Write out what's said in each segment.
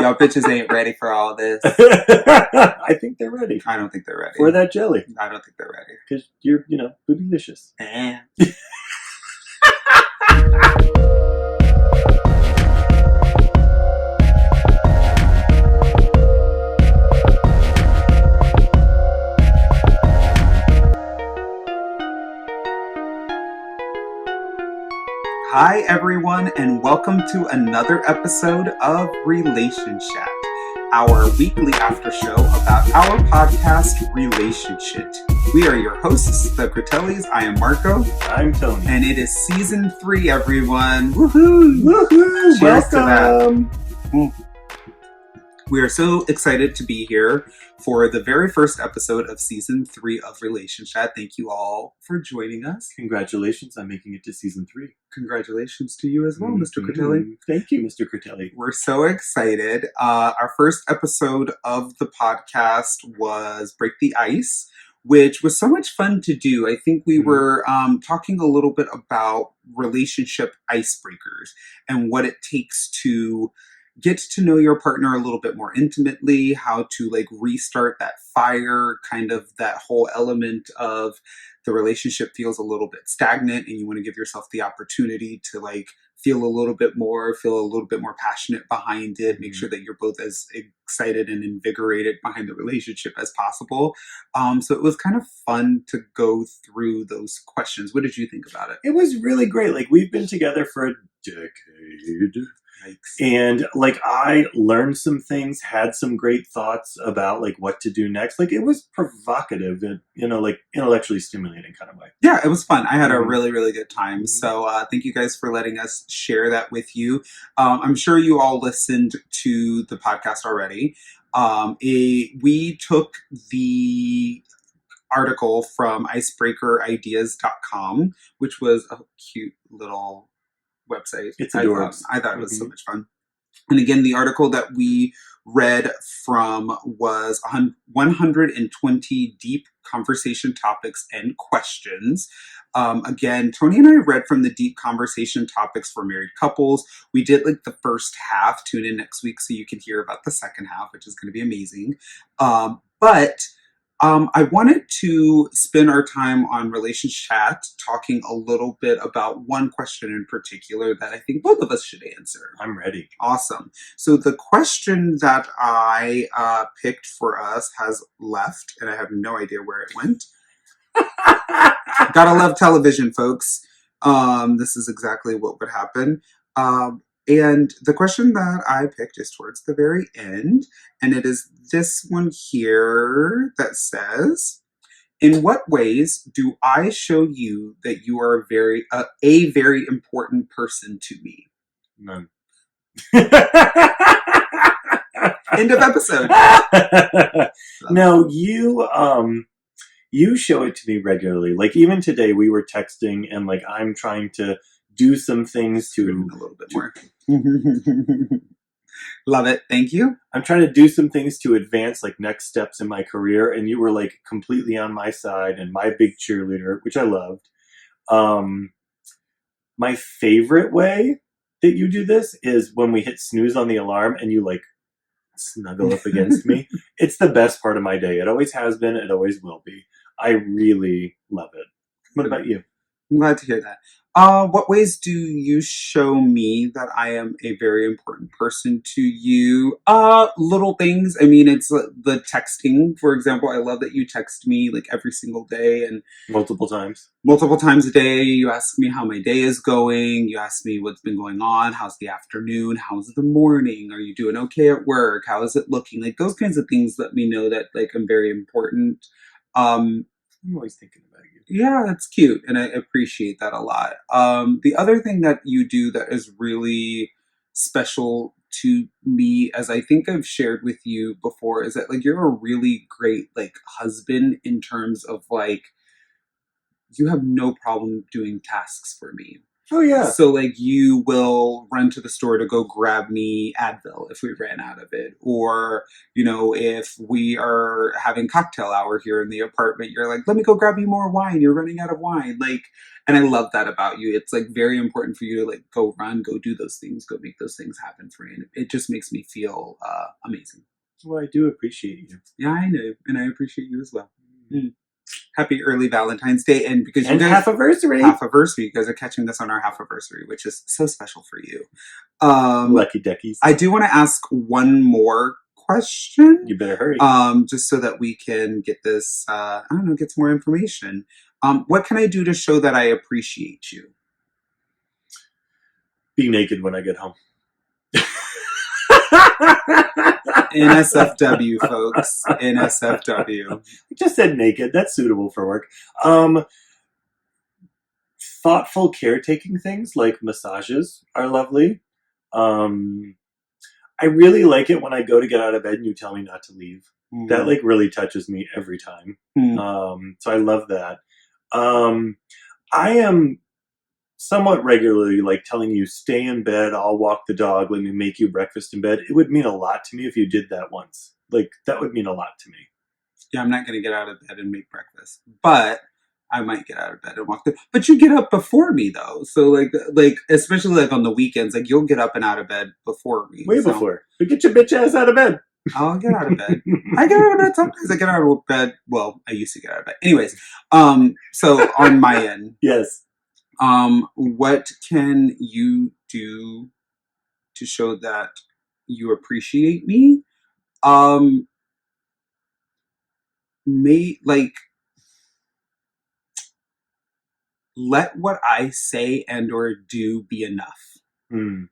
Y'all bitches ain't ready for all this. I think they're ready. I don't think they're ready. For that jelly. I don't think they're ready. Because you're, bootylicious. Hi, everyone, and welcome to another episode of Relationshit, our weekly after show about our podcast, Relationshit. We are your hosts, the Critellis. I am Marco. I'm Tony. And it is season 3, everyone. Woohoo! Woohoo! Cheers to Welcome! that. We are so excited to be here for the very first episode of season 3 of Relationshit. Thank you all for joining us. Congratulations on making it to season 3. Congratulations to you as well, Mr. Critelli. Thank you, Mr. Critelli. We're so excited. Our first episode of the podcast was Break the Ice, which was so much fun to do. I think we were talking a little bit about relationship icebreakers and what it takes to get to know your partner a little bit more intimately, how to restart that fire, kind of that whole element of the relationship feels a little bit stagnant and you want to give yourself the opportunity to feel a little bit more passionate behind it, make sure that you're both as excited and invigorated behind the relationship as possible. So it was kind of fun to go through those questions. What did you think about it? It was really great. We've been together for a decade. Yikes. And I learned some things, had some great thoughts about what to do next. It was provocative and intellectually stimulating kind of way. Yeah, it was fun. I had a really, really good time. So thank you guys for letting us share that with you. I'm sure you all listened to the podcast already. We took the article from icebreakerideas.com, which was a cute little website. It's adorable. I thought it was so much fun. And again, the article that we read from was 120 deep conversation topics and questions. Again, Tony and I read from the deep conversation topics for married couples. We did the first half. Tune in next week so you can hear about the second half, which is going to be amazing. But I wanted to spend our time on Relationshit talking a little bit about one question in particular that I think both of us should answer. I'm ready. Awesome. So the question that I picked for us has left, and I have no idea where it went. Gotta love television, folks. This is exactly what would happen. And the question that I picked is towards the very end, and it is this one here that says, in what ways do I show you that you are a very important person to me? None. End of episode. No, you show it to me regularly. Even today we were texting and I'm trying to do some things to a little bit more. Love it. Thank you. I'm trying to do some things to advance next steps in my career, and you were completely on my side and my big cheerleader, which I loved. My favorite way that you do this is when we hit snooze on the alarm and you snuggle up against me. It's the best part of my day. It always has been. It always will be. I really love it. What about you? I'm glad to hear that. What ways do you show me that I am a very important person to you? Little things. I mean, it's the texting, for example. I love that you text me every single day and multiple times a day. You ask me how my day is going. You ask me what's been going on. How's the afternoon? How's the morning? Are you doing okay at work? How is it looking? Those kinds of things let me know that I'm very important. I'm always thinking about you. Yeah, that's cute, and I appreciate that a lot. The other thing that you do that is really special to me, as I think I've shared with you before, is that you're a really great husband in terms of you have no problem doing tasks for me. Oh, yeah. So, like, you will run to the store to go grab me Advil if we ran out of it. Or, if we are having cocktail hour here in the apartment, you're like, let me go grab you more wine. You're running out of wine. Like, and I love that about you. It's like very important for you to like go run, go do those things, go make those things happen for you. And it just makes me feel amazing. Well, I do appreciate you. Yeah, I know. And I appreciate you as well. Mm. Happy early Valentine's Day. And because you guys half-anniversary. You guys are catching this on our half-anniversary, which is so special for you. Lucky duckies. I do want to ask one more question. You better hurry. Just so that we can get this, get some more information. What can I do to show that I appreciate you? Be naked when I get home. NSFW, folks. NSFW. I just said naked. That's suitable for work. Thoughtful caretaking things like massages are lovely. I really like it when I go to get out of bed and you tell me not to leave. Mm. That like really touches me every time. Mm. So I love that. I am somewhat regularly like telling you stay in bed, I'll walk the dog, let me make you breakfast in bed. It would mean a lot to me if you did that once. Like that would mean a lot to me. Yeah, I'm not going to get out of bed and make breakfast, but I might get out of bed and walk the. But you get up before me though, so like especially like on the weekends, like you'll get up and out of bed before me. Way before. But get your bitch ass out of bed. I'll get out of bed. I get out of bed sometimes. I get out of bed. Well, I used to get out of bed. Anyways, so on my end, yes. What can you do to show that you appreciate me? Let what I say and or do be enough. Mm.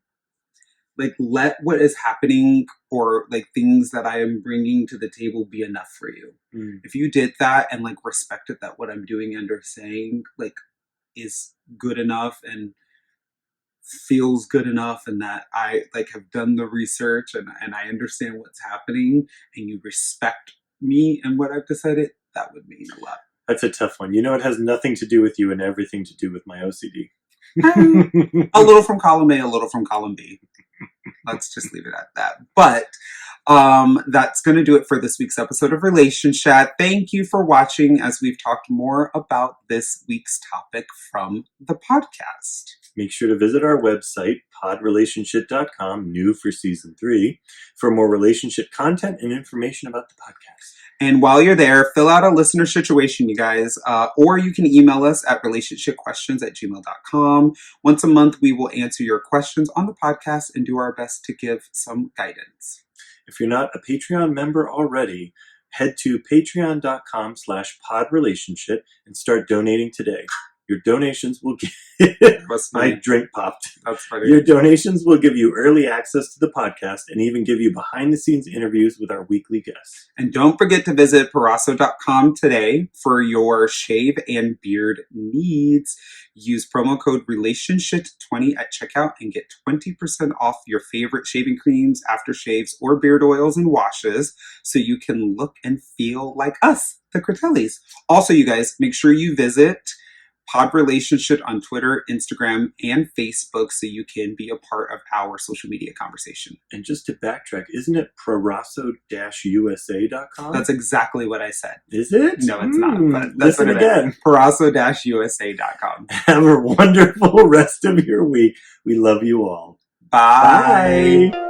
Like, let what is happening or like things that I am bringing to the table be enough for you. Mm. If you did that and like respected that what I'm doing and or saying like is good enough and feels good enough and that I like have done the research and I understand what's happening and you respect me and what I've decided, that would mean a lot. That's a tough one. It has nothing to do with you and everything to do with my OCD. A little from column A, a little from column B. Let's just leave it at that. But that's going to do it for this week's episode of Relationshit. Thank you for watching as we've talked more about this week's topic from the podcast. Make sure to visit our website, podrelationshit.com, new for season 3, for more relationship content and information about the podcast. And while you're there, fill out a listener situation, you guys, or you can email us at relationshipquestions@gmail.com. Once a month, we will answer your questions on the podcast and do our best to give some guidance. If you're not a Patreon member already, head to patreon.com/podrelationship and start donating today. Your donations will give... My drink popped. That's funny. Your donations will give you early access to the podcast and even give you behind-the-scenes interviews with our weekly guests. And don't forget to visit Parasso.com today for your shave and beard needs. Use promo code Relationshit20 at checkout and get 20% off your favorite shaving creams, aftershaves, or beard oils and washes so you can look and feel like us, the Critellis. Also, you guys, make sure you visit Pod Relationship on Twitter, Instagram, and Facebook so you can be a part of our social media conversation. And just to backtrack, isn't it Parasso-USA.com? That's exactly what I said. Is it? No, it's not. But listen again. Parasso-USA.com. Have a wonderful rest of your week. We love you all. Bye. Bye.